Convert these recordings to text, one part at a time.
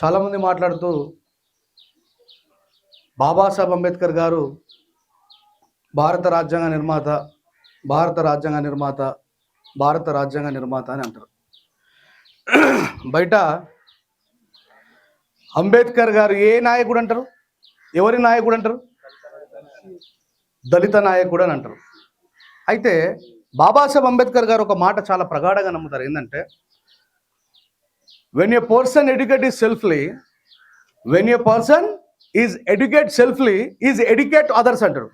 చాలామంది మాట్లాడుతూ బాబాసాహెబ్ అంబేద్కర్ గారు భారత రాజ్యాంగ నిర్మాత భారత రాజ్యాంగ నిర్మాత భారత రాజ్యాంగ నిర్మాత అని అంటారు. బయట అంబేద్కర్ గారు ఏ నాయకుడు అంటారు? ఎవరి నాయకుడు అంటారు? దళిత నాయకుడు అని అంటారు. అయితే బాబాసాహెబ్ అంబేద్కర్ గారు ఒక మాట చాలా ప్రగాఢంగా నమ్ముతారు. ఏంటంటే, when a person educates selfly, when a person is educate selfly, is educate others అంటారు.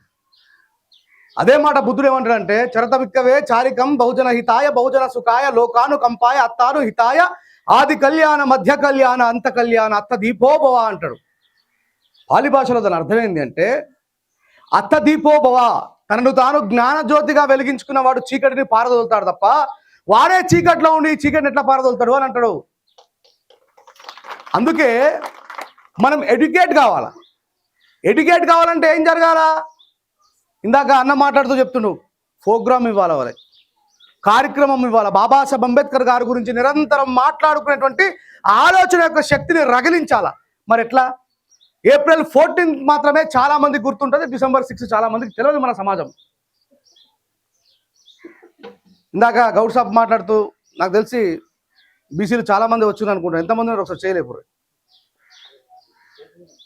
అదే మాట బుద్ధుడు ఏమంటాడు అంటే, చరత విక్కవే చారికం బహుజన హితాయ బహుజన సుఖాయ లోకాను కంపాయ అత్తాను హితాయ ఆది కళ్యాణ మధ్య కళ్యాణ అంత కళ్యాణ అత్త దీపోభవ అంటాడు. పాలి భాషలో దాని అర్థమైంది అంటే, అత్త దీపోభవ, తనను తాను జ్ఞానజ్యోతిగా వెలిగించుకున్న వాడు చీకటిని పారదోలుతాడు తప్ప వాడే చీకట్లో ఉండి చీకటిని ఎట్లా పారదోలుతాడు అని అంటాడు. అందుకే మనం ఎడ్యుకేట్ కావాలా. ఎడ్యుకేట్ కావాలంటే ఏం జరగాల? ఇందాక అన్న మాట్లాడుతూ చెప్తుండు, ప్రోగ్రామ్ ఇవ్వాలి, వాళ్ళ కార్యక్రమం ఇవ్వాలి. బాబాసాహెబ్ అంబేద్కర్ గారి గురించి నిరంతరం మాట్లాడుకునేటువంటి ఆలోచన యొక్క శక్తిని రగిలించాలా. మరి ఎట్లా? ఏప్రిల్ 14 మాత్రమే చాలా మందికి గుర్తుంటుంది, డిసెంబర్ 6 చాలా మందికి తెలియదు మన సమాజం. ఇందాక గౌడ్ సాబ్ మాట్లాడుతూ నాకు తెలిసి బీసీలు చాలా మంది వచ్చింది అనుకుంటారు. ఎంతమంది ఒకసారి చేయలేకపోరు.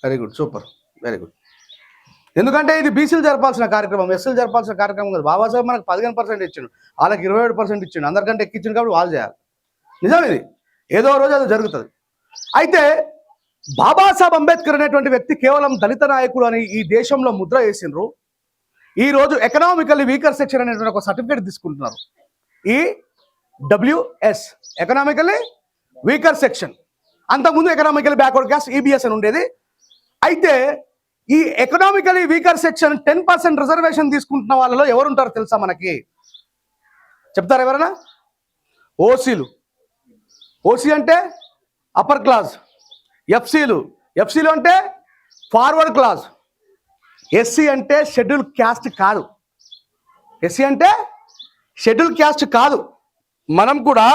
Very good, super, very good. ఎందుకంటే ఇది బీసీలు జరపాల్సిన కార్యక్రమం, ఎస్సీలు జరపాల్సిన కార్యక్రమం కాదు. బాబాసాహెబ్ మనకు 15% ఇచ్చిండు, వాళ్ళకి 27% ఇచ్చిండు, అందరికంటే ఎక్కించిండు కాబట్టి వాళ్ళు చేయాలి. నిజం ఇది, ఏదో రోజు అది జరుగుతుంది. అయితే బాబాసాహెబ్ అంబేద్కర్ అనేటువంటి వ్యక్తి కేవలం దళిత నాయకుడు అని ఈ దేశంలో ముద్ర వేసిండ్రు. ఈరోజు ఎకనామికల్లీ వీకర్ సెక్షన్ అనేటువంటి ఒక సర్టిఫికేట్ తీసుకుంటున్నారు. ఈ డబ్ల్యూఎస్, ఎకనామికల్లీ వీకర్ సెక్షన్. అంతకుముందు ఎకనామికల్లీ బ్యాక్వర్డ్ క్లాస్, ఈబీఎస్ అని ఉండేది. అయితే ఈ ఎకనామికల్లీ వీకర్ సెక్షన్ 10% రిజర్వేషన్ తీసుకుంటున్న వాళ్ళలో ఎవరుంటారో తెలుసా మనకి? చెప్తారా ఎవరైనా? ఓసీలు. ఓసీ అంటే అప్పర్ క్లాస్. ఎఫ్సీలు అంటే ఫార్వర్డ్ క్లాస్. ఎస్సీ అంటే షెడ్యూల్ క్యాస్ట్ కాదు. ఎస్సీ అంటే షెడ్యూల్ క్యాస్ట్ కాదు. మనం కూడా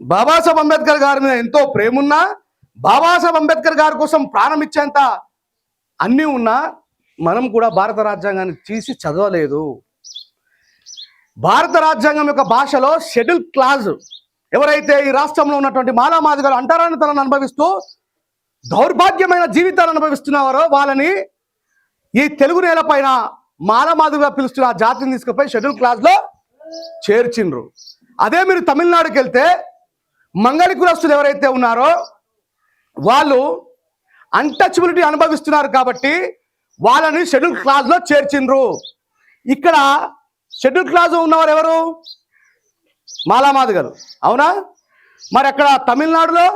బాబాసాహెబ్ అంబేద్కర్ గారి మీద ఎంతో ప్రేమ ఉన్నా, బాబాసాహెబ్ అంబేద్కర్ గారి కోసం ప్రాణం ఇచ్చేంత అన్నీ ఉన్నా, మనం కూడా భారత రాజ్యాంగాన్ని తీసి చదవలేదు. భారత రాజ్యాంగం యొక్క భాషలో షెడ్యూల్ క్లాజ్ ఎవరైతే ఈ రాష్ట్రంలో ఉన్నటువంటి మాలామాదిగలు అంటరాని తనను అనుభవిస్తూ దౌర్భాగ్యమైన జీవితాలు అనుభవిస్తున్నారో వాళ్ళని ఈ తెలుగు నేల పైన మాలామాదిగా పిలుస్తున్న ఆ జాతిని తీసుకుపోయి షెడ్యూల్ క్లాజ్లో చేర్చిండ్రు. అదే మీరు తమిళనాడుకి వెళ్తే మంగళి కులస్తులు ఎవరైతే ఉన్నారో వాళ్ళు అన్టచబిలిటీ అనుభవిస్తున్నారు కాబట్టి వాళ్ళని షెడ్యూల్ క్లాజ్లో చేర్చిండ్రు. ఇక్కడ షెడ్యూల్ క్లాజ్ ఉన్నవారు ఎవరు? మాలామాదిగలు, అవునా? మరి అక్కడ తమిళనాడులో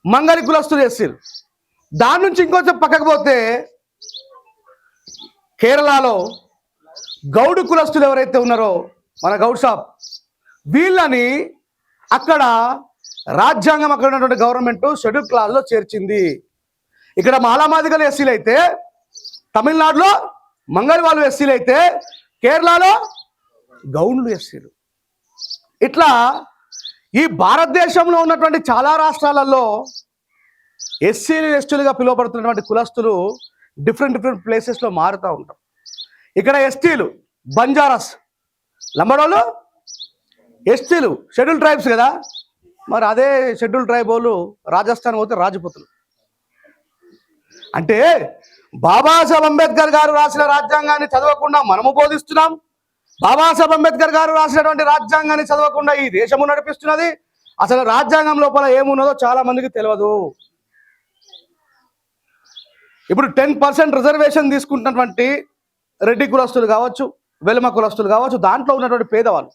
మంగళి కులస్తులు చేస్తారు. దాని నుంచి ఇంకొంచెం పక్కకు పోతే కేరళలో గౌడు కులస్తులు ఎవరైతే ఉన్నారో మన గౌడ్ సాబ్, వీళ్ళని అక్కడ రాజ్యాంగం, అక్కడ ఉన్నటువంటి గవర్నమెంట్ షెడ్యూల్ క్లాజ్లో చేర్చింది. ఇక్కడ మాలామాదిగలు ఎస్సీలు అయితే, తమిళనాడులో మంగళి వాళ్ళు ఎస్సీలు అయితే, కేరళలో గౌండ్లు ఎస్సీలు. ఇట్లా ఈ భారతదేశంలో ఉన్నటువంటి చాలా రాష్ట్రాలలో ఎస్సీలు ఎస్టీలుగా పిలువబడుతున్నటువంటి కులస్తులు డిఫరెంట్ ప్లేసెస్లో మారుతూ ఉంటారు. ఇక్కడ ఎస్టీలు బంజారాస్, లంబడోళ్ళు ఎస్టీలు షెడ్యూల్ ట్రైబ్స్ కదా. మరి అదే షెడ్యూల్ ట్రైబ్ వాళ్ళు రాజస్థాన్ పోతే రాజపుతులు. అంటే బాబాసాహెబ్ అంబేద్కర్ గారు రాసిన రాజ్యాంగాన్ని చదవకుండా మనము బోధిస్తున్నాం. బాబాసాహెబ్ అంబేద్కర్ గారు రాసినటువంటి రాజ్యాంగాన్ని చదవకుండా ఈ దేశము నడిపిస్తున్నది. అసలు రాజ్యాంగం లోపల ఏమున్నదో చాలా మందికి తెలియదు. ఇప్పుడు 10% రిజర్వేషన్ తీసుకుంటున్నటువంటి రెడ్డి కులస్తులు కావచ్చు, వెలమ కులస్తులు కావచ్చు, దాంట్లో ఉన్నటువంటి పేదవాళ్ళు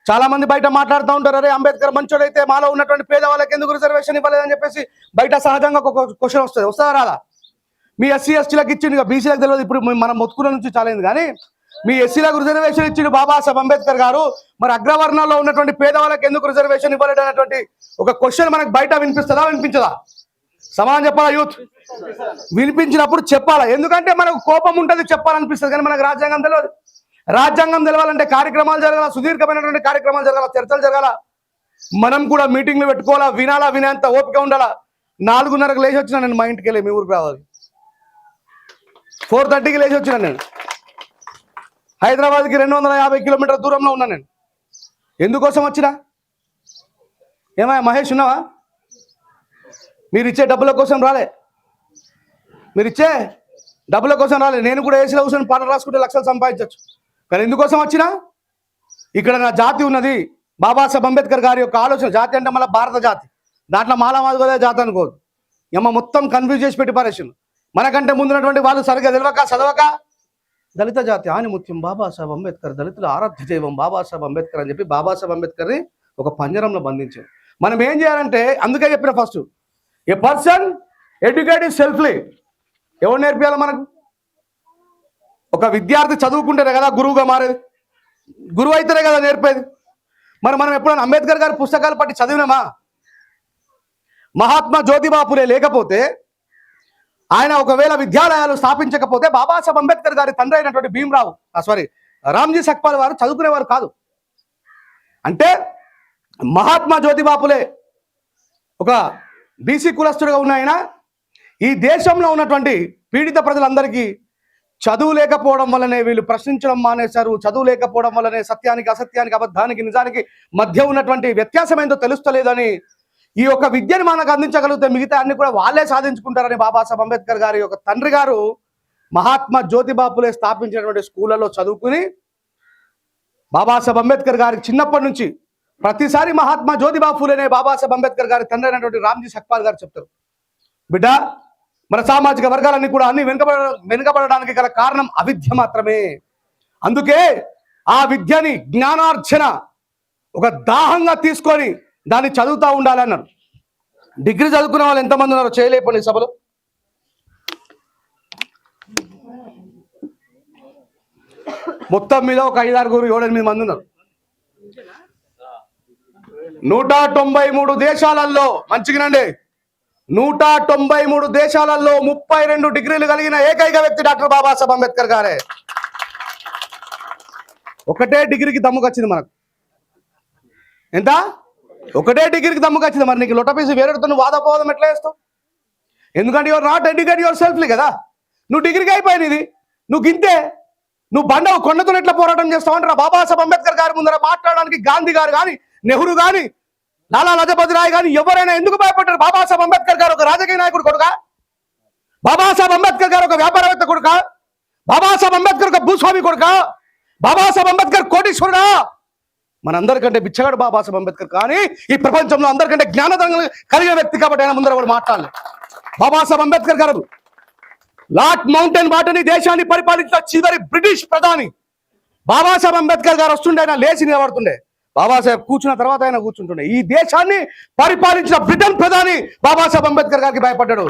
చాలా మంది బయట మాట్లాడుతూ ఉంటారు, అరే అంబేద్కర్ మంచోడైతే మాలో ఉన్నటువంటి పేదవాళ్ళకి ఎందుకు రిజర్వేషన్ ఇవ్వలేదని చెప్పేసి బయట సహజంగా ఒక క్వశ్చన్ వస్తుంది. వస్తుందా రాదా? మీ ఎస్సీ ఎస్టీలకు ఇచ్చిండు, బీసీలకు తెలియదు. ఇప్పుడు మనం మొత్తుకున్న నుంచి చాలైంది, కానీ మీ ఎస్సీలకు రిజర్వేషన్ ఇచ్చిండు బాబాసాహెబ్ అంబేద్కర్ గారు, మరి అగ్రవర్ణాల్లో ఉన్నటువంటి పేదవాళ్ళకి ఎందుకు రిజర్వేషన్ ఇవ్వలేదు అనేటువంటి ఒక క్వశ్చన్ మనకు బయట వినిపిస్తుందా, వినిపించదా? సమాధానం చెప్పాలా యూత్? వినిపించినప్పుడు చెప్పాలా. ఎందుకంటే మనకు కోపం ఉంటుంది, చెప్పాలనిపిస్తుంది, కానీ మనకు రాజ్యాంగం తెలియదు. రాజ్యాంగం తెలవాలంటే కార్యక్రమాలు జరగాల, సుదీర్ఘమైనటువంటి కార్యక్రమాలు జరగాల, చర్చలు జరగాల. మనం కూడా మీటింగ్లు పెట్టుకోవాలా, వినాలా, వినేంత ఓపిక ఉండాలా. 4:30కి లేచి వచ్చినా నేను మా ఇంటికి వెళ్ళి మీ ఊరికి రావాలి. 4:30కి లేచి వచ్చినా నేను. హైదరాబాద్కి 250 కిలోమీటర్ల దూరంలో ఉన్నా నేను. ఎందుకోసం వచ్చినా? ఏమయ్యా మహేష్ ఉన్నావా? మీరు ఇచ్చే డబ్బుల కోసం రాలే, మీరు ఇచ్చే డబ్బుల కోసం రాలే. నేను కూడా ఏసీలో కూర్చొని పాటలు రాసుకుంటే లక్షలు సంపాదించవచ్చు. కానీ ఎందుకోసం వచ్చినా? ఇక్కడ నా జాతి ఉన్నది. బాబాసాహెబ్ అంబేద్కర్ గారి యొక్క ఆలోచన. జాతి అంటే మళ్ళీ భారత జాతి, దాంట్లో మాలామాదిగోదే జాతి అనుకోదు. ఏమో మొత్తం కన్ఫ్యూజ్ చేసి పెట్టి పారేసిండు. మనకంటే ముందున్నటువంటి వాళ్ళు సరిగ్గా తెలియక చదవక దళిత జాతి ఆనిముత్యం బాబాసాహెబ్ అంబేద్కర్, దళితుల ఆరాధ్య దైవం బాబాసాహెబ్ అంబేద్కర్ అని చెప్పి బాబాసాహెబ్ అంబేద్కర్ని ఒక పంజరంలో బంధించారు. మనం ఏం చేయాలంటే, అందుకే చెప్పిన first a person educate is selfly. ఎవరు నేర్పియాలి మనకు? ఒక విద్యార్థి చదువుకుంటేనే కదా గురువుగా మారేది, గురువు అయితేనే కదా నేర్పేది. మరి మనం ఎప్పుడైనా అంబేద్కర్ గారి పుస్తకాలు పట్టి చదివినామా? మహాత్మా జ్యోతిబా ఫులే లేకపోతే, ఆయన ఒకవేళ విద్యాలయాలు స్థాపించకపోతే బాబాసాహెబ్ అంబేద్కర్ గారి తండ్రి అయినటువంటి భీమ్రావు రామ్జీ సక్పాల్ వారు చదువుకునేవారు కాదు. అంటే మహాత్మా జ్యోతిబా ఫులే ఒక బీసీ కులస్తుడిగా ఉన్న ఆయన ఈ దేశంలో ఉన్నటువంటి పీడిత ప్రజలందరికీ చదువు లేకపోవడం వల్లనే వీళ్ళు ప్రశ్నించడం మానేశారు. చదువు లేకపోవడం వల్లనే సత్యానికి అసత్యానికి అబద్ధానికి నిజానికి మధ్య ఉన్నటువంటి వ్యత్యాసం ఏంటో తెలుస్తలేదని, ఈ యొక్క విద్యను మనకు అందించగలిగితే మిగతా అన్ని కూడా వాళ్ళే సాధించుకుంటారని బాబాసాహెబ్ అంబేద్కర్ గారి యొక్క తండ్రి గారు మహాత్మా జ్యోతిబా ఫులే స్థాపించినటువంటి స్కూళ్ళలో చదువుకుని, బాబాసాహెబ్ అంబేద్కర్ గారికి చిన్నప్పటి నుంచి ప్రతిసారి మహాత్మా జ్యోతిబా ఫులేనే బాబాసాహెబ్ అంబేద్కర్ గారి తండ్రి అయినటువంటి రామ్జీ సక్పాల్ గారు చెప్తారు, బిడ్డ మన సామాజిక వర్గాలన్నీ కూడా అన్ని వెనుకబడడానికి గల కారణం అవిద్య మాత్రమే. అందుకే ఆ విద్యని జ్ఞానార్జన ఒక దాహంగా తీసుకొని దాన్ని చదువుతూ ఉండాలన్నారు. డిగ్రీ చదువుకునే వాళ్ళు ఎంతమంది ఉన్నారో చేయలేకపోండి సభలో. మొత్తం మీద ఒక 5-6, 7-8 మంది ఉన్నారు. 193 దేశాలలో, మంచిగానండి, 193 దేశాలలో 32 డిగ్రీలు కలిగిన ఏకైక వ్యక్తి డాక్టర్ బాబాసాహెబ్ అంబేద్కర్ గారే. ఒకటే డిగ్రీకి దమ్ముకొచ్చింది మనకు. ఎంత? ఒకటే డిగ్రీకి దమ్ముకొచ్చింది. మరి నీకు లొట్టపీసి వేరేతో నువ్వు వాదపోవాదం ఎట్లా వేస్తావు? ఎందుకంటే యువర్ నాట్ ఎడ్యుకేట్ యువర్ సెల్ఫ్లీ కదా. నువ్వు డిగ్రీకి అయిపోయినది, నువ్వు గింతే, నువ్వు బండవు కొండతో ఎట్లా పోరాటం చేస్తావు అంటారా? బాబాసాహెబ్ అంబేద్కర్ గారి ముందర మాట్లాడడానికి గాంధీ గారు కానీ, నెహ్రూ కానీ, లాలా లజపతి రాయ్ కానీ ఎవరైనా ఎందుకు భయపడ్డారు? బాబాసాహెబ్ అంబేద్కర్ గారు ఒక రాజకీయ నాయకుడు కొడుక? బాబాసాహెబ్ అంబేద్కర్ గారు ఒక వ్యాపారవేత్త కొడుక? బాబాసాహెబ్ అంబేద్కర్ ఒక భూస్వామి కొడుక? బాబాసాహెబ్ అంబేద్కర్ కోటీశ్వరుడా? మనందరికంటే బిచ్చగాడు బాబాసాహెబ్ అంబేద్కర్. కానీ ఈ ప్రపంచంలో అందరికంటే జ్ఞానోదయం కలిగిన వ్యక్తి కాబట్టి ఆయన ముందర కూడా మాట్లాడలేదు. బాబాసాహెబ్ అంబేద్కర్ గారు లార్డ్ మౌంటైన్ వాటని దేశాన్ని పరిపాలించిన చివరి బ్రిటిష్ ప్రధాని బాబాసాహెబ్ అంబేద్కర్ గారు వస్తుండే ఆయన లేచి నిలబడుతుండే. బాబాసాహెబ్ కూర్చున్న తర్వాత ఆయన కూర్చుంటుండే. ఈ దేశాన్ని పరిపాలించిన బ్రిటన్ ప్రధాని బాబాసాహెబ్ అంబేద్కర్ గారికి భయపడ్డాడు.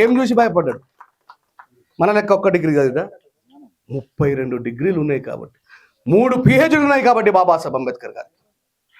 ఏం చూసి భయపడ్డాడు? మన లెక్క ఒక్క డిగ్రీ కదా, 32 డిగ్రీలు ఉన్నాయి కాబట్టి, 3 PhDలు ఉన్నాయి కాబట్టి బాబాసాహెబ్ అంబేద్కర్ గారు